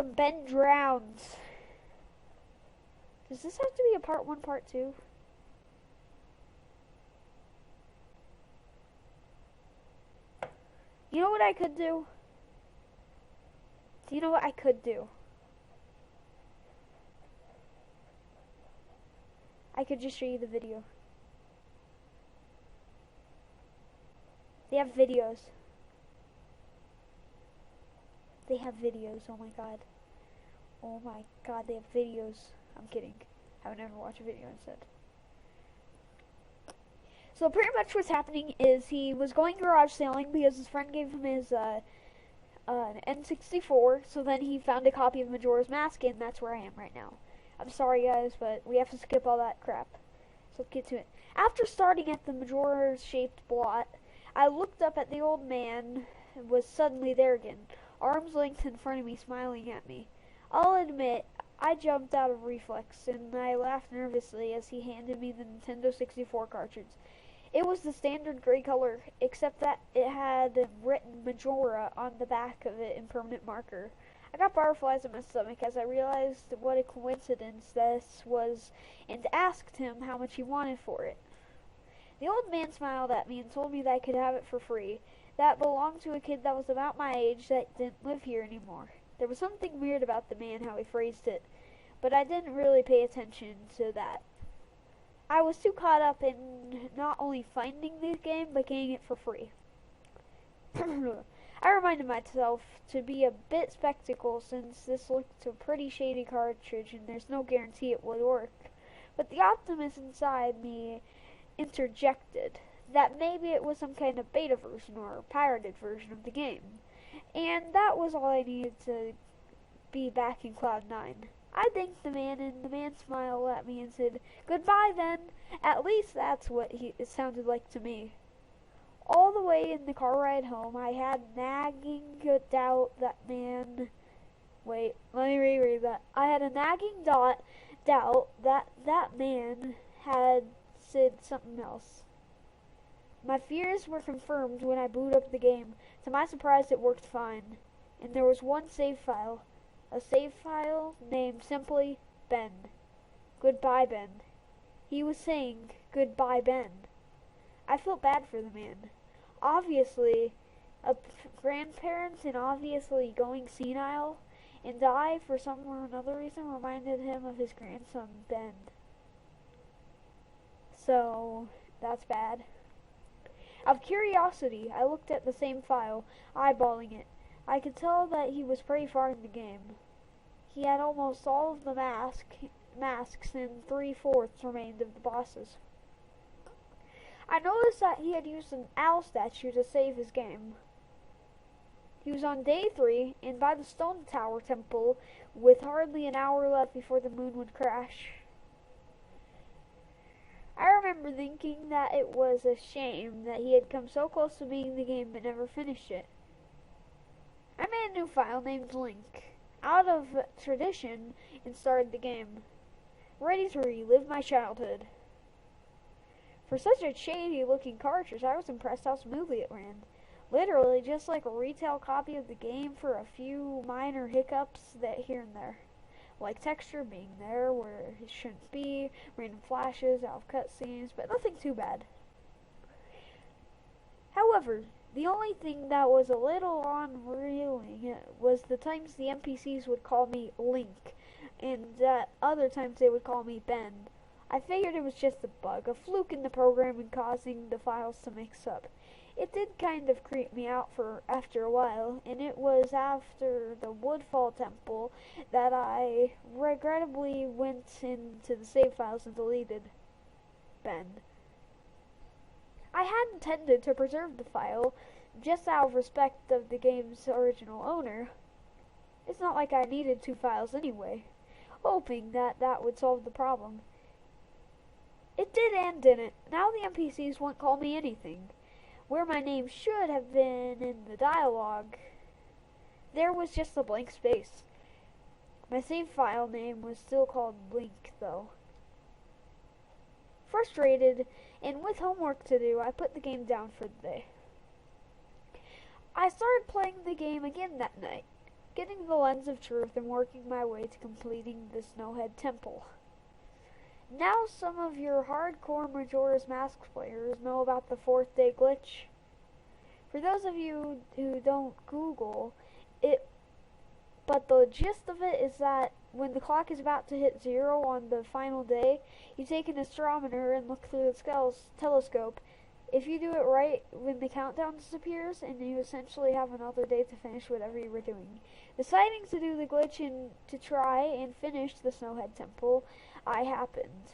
some Ben drowns. Does this have to be a part 1, part 2? You know what I could do? Do you know what I could do? I could just show you the video. They have videos. They have videos, oh my god. Oh my god, they have videos. I'm kidding. I would never watch a video instead. So pretty much what's happening is he was going garage sailing because his friend gave him his an N64, so then he found a copy of Majora's Mask, and that's where I am right now. I'm sorry guys, but we have to skip all that crap. So let's get to it. After starting at the Majora-shaped blot, I looked up at the old man and was suddenly there again, arms length in front of me, smiling at me. I'll admit, I jumped out of reflex, and I laughed nervously as he handed me the Nintendo 64 cartridge. It was the standard gray color, except that it had written Majora on the back of it in permanent marker. I got butterflies in my stomach as I realized what a coincidence this was, and asked him how much he wanted for it. The old man smiled at me and told me that I could have it for free. That belonged to a kid that was about my age that didn't live here anymore. There was something weird about the man, how he phrased it, but I didn't really pay attention to that. I was too caught up in not only finding the game, but getting it for free. I reminded myself to be a bit skeptical since this looked a pretty shady cartridge and there's no guarantee it would work. But the optimist inside me interjected that maybe it was some kind of beta version or pirated version of the game. And that was all I needed to be back in Cloud 9. I thanked the man, and the man smiled at me and said, "Goodbye then." At least that's what it sounded like to me. All the way in the car ride home, I had nagging doubt that man... Wait, let me reread that. I had a nagging doubt that that man had said something else. My fears were confirmed when I booted up the game. To my surprise, it worked fine. And there was one save file. A save file named simply Ben. Goodbye, Ben. He was saying, "Goodbye, Ben." I felt bad for the man. Obviously, a grandparent and obviously going senile, and I, for some or another reason, reminded him of his grandson, Ben. So, that's bad. Out of curiosity, I looked at the same file, eyeballing it. I could tell that he was pretty far in the game. He had almost all of the masks and 3/4 remained of the bosses. I noticed that he had used an owl statue to save his game. He was on day 3 and by the stone tower temple with hardly an hour left before the moon would crash. I remember thinking that it was a shame that he had come so close to beating the game but never finished it. I made a new file named Link, out of tradition, and started the game, ready to relive my childhood. For such a shady looking cartridge, I was impressed how smoothly it ran. Literally just like a retail copy of the game, for a few minor hiccups that here and there. Like texture being there where it shouldn't be, random flashes out of cutscenes, but nothing too bad. However, the only thing that was a little unreeling was the times the NPCs would call me Link, and at other times they would call me Ben. I figured it was just a bug, a fluke in the programming causing the files to mix up. It did kind of creep me out after a while, and it was after the Woodfall Temple that I regrettably went into the save files and deleted Ben. I had intended to preserve the file, just out of respect of the game's original owner. It's not like I needed 2 files anyway, hoping that that would solve the problem. It did and didn't. Now the NPCs won't call me anything. Where my name should have been in the dialogue, there was just a blank space. My save file name was still called Link, though. Frustrated, and with homework to do, I put the game down for the day. I started playing the game again that night. getting the lens of truth and working my way to completing the Snowhead Temple. Now some of your hardcore Majora's Mask players know about the 4th day glitch. For those of you who don't Google it, but the gist of it is that when the clock is about to hit 0 on the final day, you take an astrometer and look through the telescope. If you do it right, when the countdown disappears, and you essentially have another day to finish whatever you were doing. Deciding to do the glitch and to try and finish the Snowhead Temple, I happened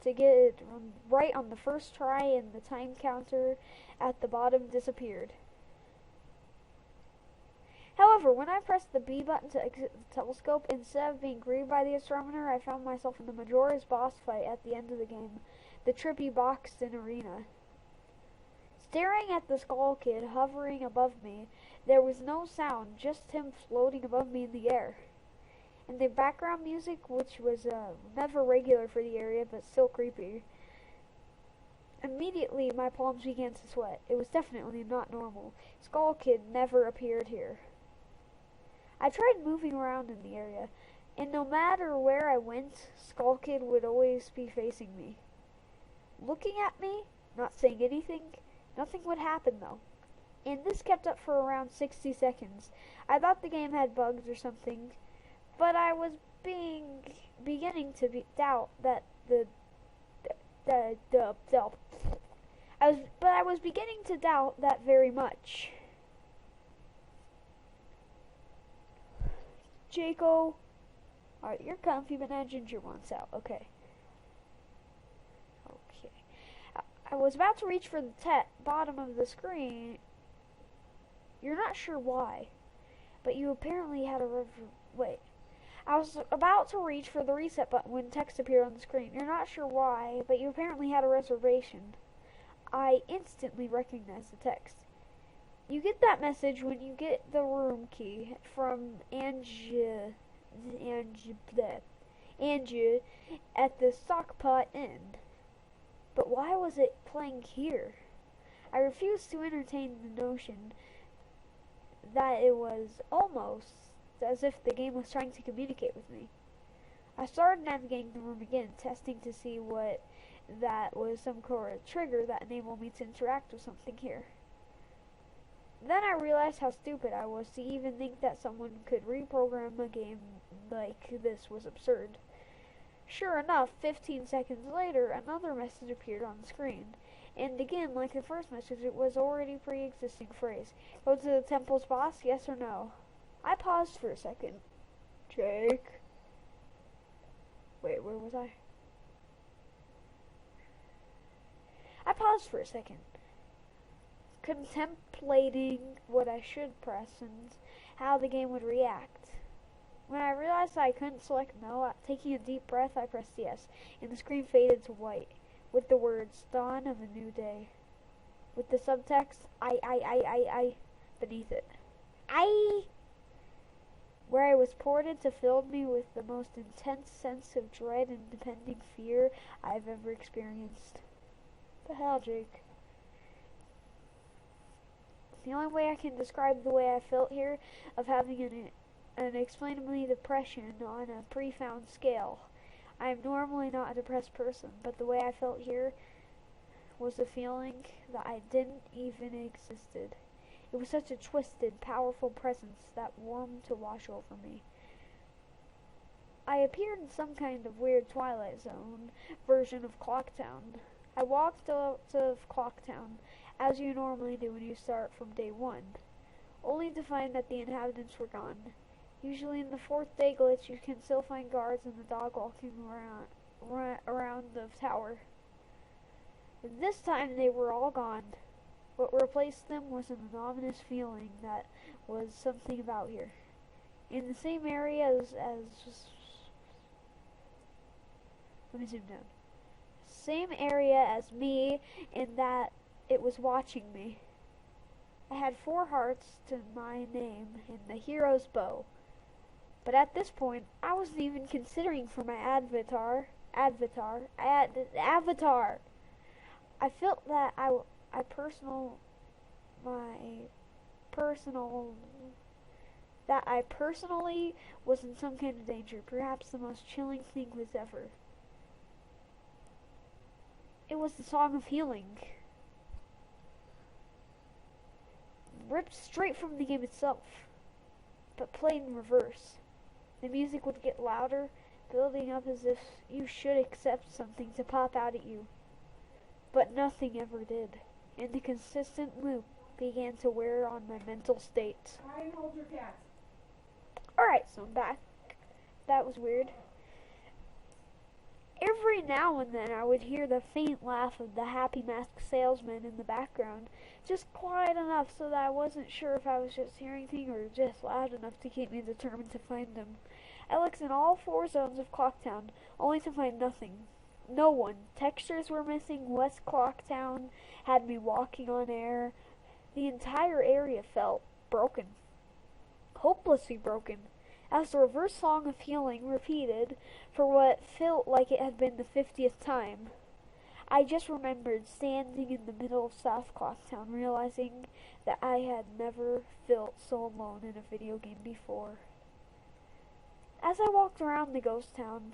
to get it right on the first try, and the time counter at the bottom disappeared. However, when I pressed the B button to exit the telescope, instead of being greeted by the astrometer, I found myself in the Majora's boss fight at the end of the game, the trippy boxed-in arena. Staring at the Skull Kid hovering above me, there was no sound, just him floating above me in the air. And the background music, which was never regular for the area, but still creepy. Immediately, my palms began to sweat. It was definitely not normal. Skull Kid never appeared here. I tried moving around in the area, and no matter where I went, Skull Kid would always be facing me. Looking at me, not saying anything. Nothing would happen though, and this kept up for around 60 seconds. I thought the game had bugs or something, but I was beginning to doubt that I was beginning to doubt that very much. Jaco, alright, you're comfy, but now Ginger wants out. Okay. I was about to reach for the bottom of the screen. You're not sure why, but you apparently had a wait. I was about to reach for the reset button when text appeared on the screen. You're not sure why, but you apparently had a reservation. I instantly recognized the text. You get that message when you get the room key from Angie at the Stockpot Inn. But why was it playing here? I refused to entertain the notion that it was almost as if the game was trying to communicate with me. I started navigating the room again, testing to see what that was some sort of trigger that enabled me to interact with something here. Then I realized how stupid I was to even think that someone could reprogram a game like this was absurd. Sure enough, 15 seconds later, another message appeared on the screen. And again, like the first message, it was already pre-existing phrase. Go to the temple's boss, yes or no? I paused for a second. Jake. Wait, where was I? I paused for a second, contemplating what I should press and how the game would react. When I realized I couldn't select no, taking a deep breath, I pressed yes, and the screen faded to white, with the words, dawn of a new day. With the subtext, I, beneath it. Where I was ported to filled me with the most intense sense of dread and impending fear I've ever experienced. The hell, Jake? The only way I can describe the way I felt here, of having an unexplainably depression on a pre-found scale. I am normally not a depressed person, but the way I felt here was a feeling that I didn't even existed. It was such a twisted, powerful presence that warmed to wash over me. I appeared in some kind of weird Twilight Zone version of Clocktown. I walked out of Clocktown, as you normally do when you start from day one, only to find that the inhabitants were gone. Usually in the 4th day glitch, you can still find guards and the dog walking around the tower. But this time they were all gone. What replaced them was an ominous feeling that was something about here. In the same area as let me zoom down. Same area as me, in that it was watching me. I had 4 hearts to my name in the hero's bow. But at this point, I wasn't even considering for my avatar. I felt that my personal that I personally was in some kind of danger. Perhaps the most chilling thing was ever. It was the song of healing, ripped straight from the game itself, but played in reverse. The music would get louder, building up as if you should accept something to pop out at you. But nothing ever did, and the consistent loop began to wear on my mental state. Try and hold your cat. Alright, so I'm back. That was weird. Every now and then I would hear the faint laugh of the happy masked salesman in the background, just quiet enough so that I wasn't sure if I was just hearing things or just loud enough to keep me determined to find them. I looked in all 4 zones of Clocktown, only to find nothing. No one. Textures were missing. West Clocktown had me walking on air. The entire area felt broken. Hopelessly broken. As the reverse song of healing repeated for what felt like it had been the 50th time. I just remembered standing in the middle of South Clocktown, realizing that I had never felt so alone in a video game before. As I walked around the ghost town,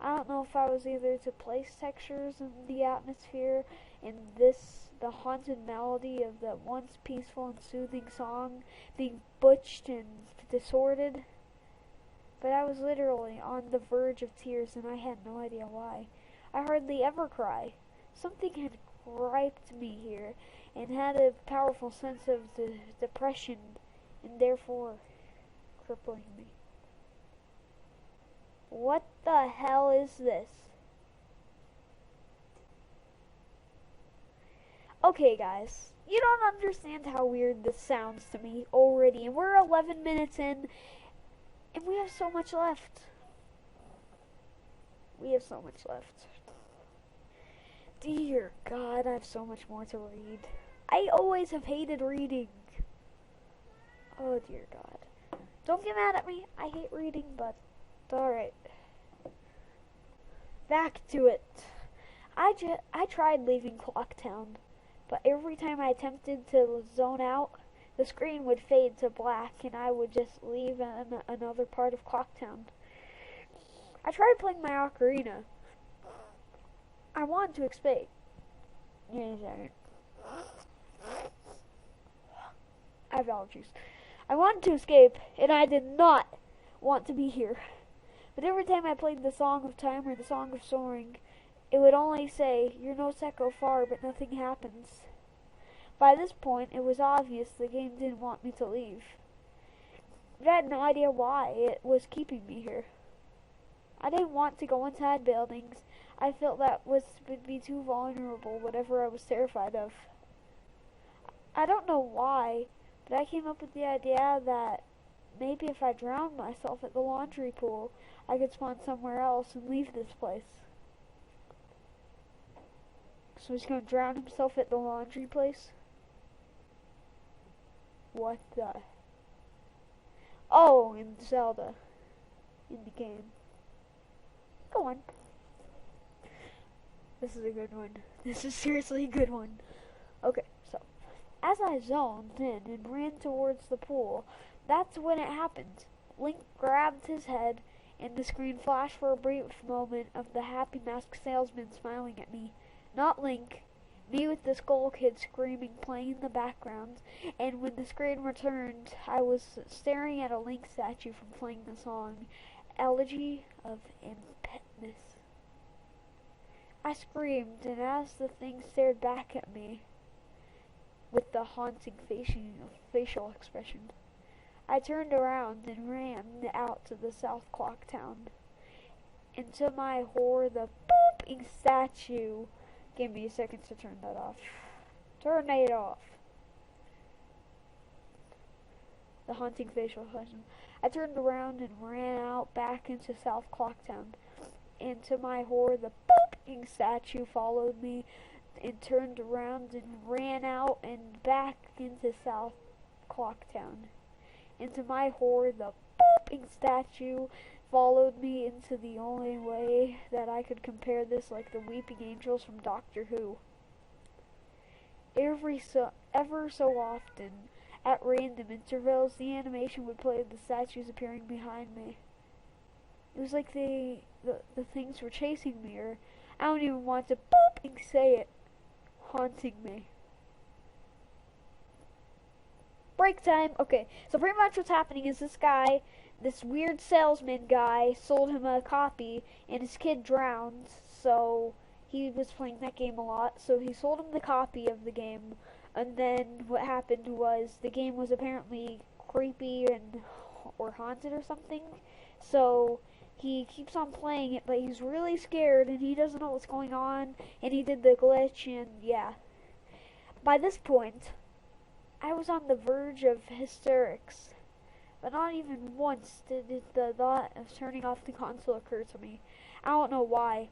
I don't know if I was either to place textures in the atmosphere and the haunted melody of that once peaceful and soothing song being butched and distorted, but I was literally on the verge of tears and I had no idea why. I hardly ever cry. Something had griped me here and had a powerful sense of depression and therefore crippling me. What the hell is this? Okay guys, you don't understand how weird this sounds to me already, and we're 11 minutes in, and we have so much left. We have so much left. Dear God, I have so much more to read. I always have hated reading. Oh dear God. Don't get mad at me, I hate reading, but alright. Back to it. I tried leaving Clocktown, but every time I attempted to zone out, the screen would fade to black and I would just leave another part of Clocktown. I tried playing my ocarina. I wanted to escape. I have allergies. I wanted to escape, and I did not want to be here. But every time I played the Song of Time or the Song of Soaring, it would only say, "Your notes echo far, but nothing happens." By this point, it was obvious the game didn't want me to leave. But I had no idea why it was keeping me here. I didn't want to go inside buildings. I felt that would be too vulnerable, whatever I was terrified of. I don't know why, but I came up with the idea that maybe if I drowned myself at the laundry pool, I could spawn somewhere else and leave this place. So he's going to drown himself at the laundry place? What the? Oh, in Zelda. In the game. Go on. This is a good one. This is seriously a good one. Okay, so as I zoned in and ran towards the pool, that's when it happened. Link grabbed his head, and the screen flashed for a brief moment of the happy masked salesman smiling at me. Not Link, me with the skull kid screaming playing in the background, and when the screen returned, I was staring at a Link statue from playing the song, Elegy of Impetus. I screamed, and as the thing stared back at me with the haunting facial expression, I turned around and ran out to the South Clocktown. And to my horror, the booping statue... Give me a second to turn that off. Turn it off. The haunting facial expression. I turned around and ran out back into South Clocktown. And to my horror, the booping statue followed me and turned around and ran out and back into South Clocktown. And to my horror, the booping statue followed me into the only way that I could compare this like the weeping angels from Doctor Who. Ever so often, At random intervals, the animation would play of the statues appearing behind me. It was like the things were chasing me, or I don't even want to boop and say it, haunting me. Break time. Okay, so pretty much what's happening is this weird salesman guy, sold him a copy, and his kid drowned, so he was playing that game a lot, so he sold him the copy of the game, and then what happened was the game was apparently creepy or haunted or something, so he keeps on playing it, but he's really scared, and he doesn't know what's going on, and he did the glitch, and yeah. By this point, I was on the verge of hysterics, but not even once did the thought of turning off the console occur to me. I don't know why.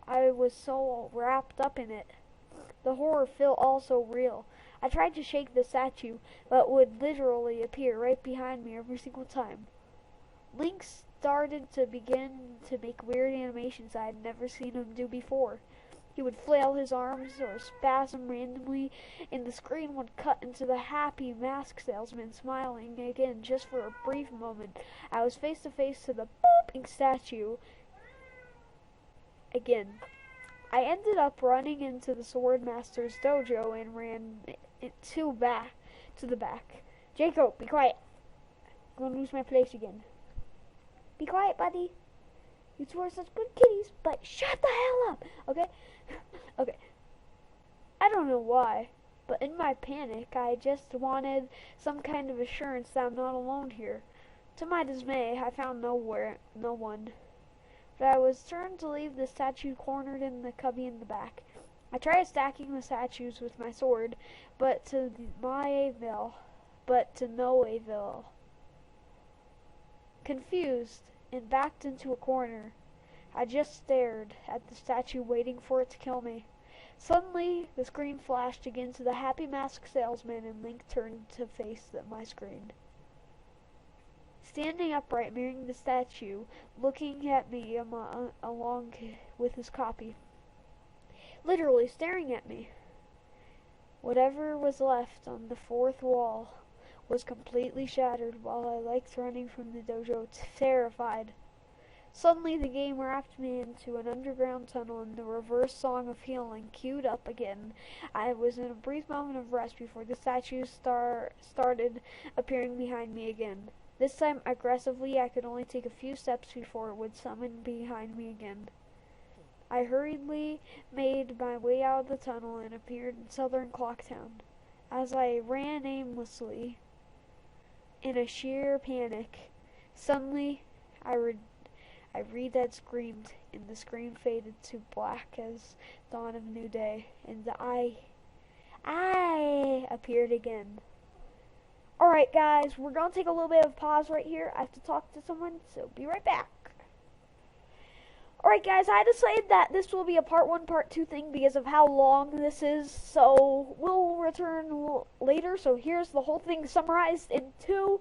I was so wrapped up in it. The horror felt also real. I tried to shake the statue, but would literally appear right behind me every single time. Link started to begin to make weird animations I had never seen him do before. He would flail his arms or spasm randomly, and the screen would cut into the happy mask salesman smiling again just for a brief moment. I was face to face to the booping statue again. I ended up running into the Sword Master's dojo and ran to the back. Jacob, be quiet. I'm gonna lose my place again. Be quiet, buddy. You two are such good kitties, but shut the hell up, okay? Okay. I don't know why, but in my panic, I just wanted some kind of assurance that I'm not alone here. To my dismay, I found no one. But I was turned to leave the statue cornered in the cubby in the back. I tried stacking the statues with my sword, but to no avail. Confused and backed into a corner, I just stared at the statue waiting for it to kill me. Suddenly, the screen flashed again to the happy masked salesman, and Link turned to face my screen. Standing upright, mirroring the statue, looking at me along with his copy. Literally staring at me. Whatever was left on the fourth wall was completely shattered while I liked running from the dojo, terrified. Suddenly the game wrapped me into an underground tunnel, and the reverse song of healing queued up again. I was in a brief moment of rest before the statues started appearing behind me again. This time, aggressively, I could only take a few steps before it would summon behind me again. I hurriedly made my way out of the tunnel and appeared in southern Clocktown. As I ran aimlessly, in a sheer panic, suddenly I Red screamed, and the screen faded to black as dawn of new day, and I appeared again. Alright guys, we're going to take a little bit of a pause right here. I have to talk to someone, so be right back. Alright guys, I decided that this will be a part 1, part 2 thing because of how long this is, so we'll return later. So here's the whole thing summarized in 2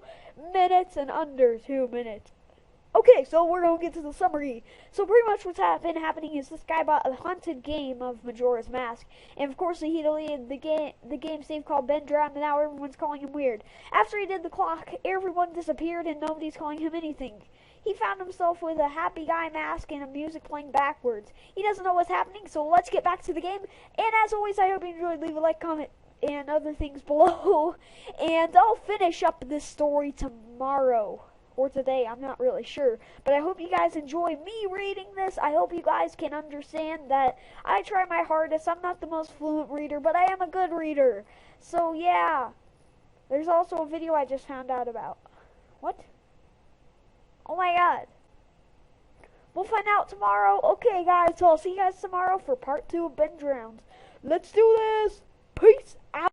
minutes and under 2 minutes. Okay, so we're going to get to the summary. So pretty much what's been happening is this guy bought a haunted game of Majora's Mask. And of course he deleted the game save called Ben Drowned, and now everyone's calling him weird. After he did the clock, everyone disappeared and nobody's calling him anything. He found himself with a happy guy mask and a music playing backwards. He doesn't know what's happening, so let's get back to the game. And as always, I hope you enjoyed. Leave a like, comment, and other things below. And I'll finish up this story tomorrow. Or today, I'm not really sure. But I hope you guys enjoy me reading this. I hope you guys can understand that I try my hardest. I'm not the most fluent reader, but I am a good reader. So yeah. There's also a video I just found out about. What? Oh my god. We'll find out tomorrow. Okay guys, so I'll see you guys tomorrow for part 2 of Ben Drowned. Let's do this. Peace out.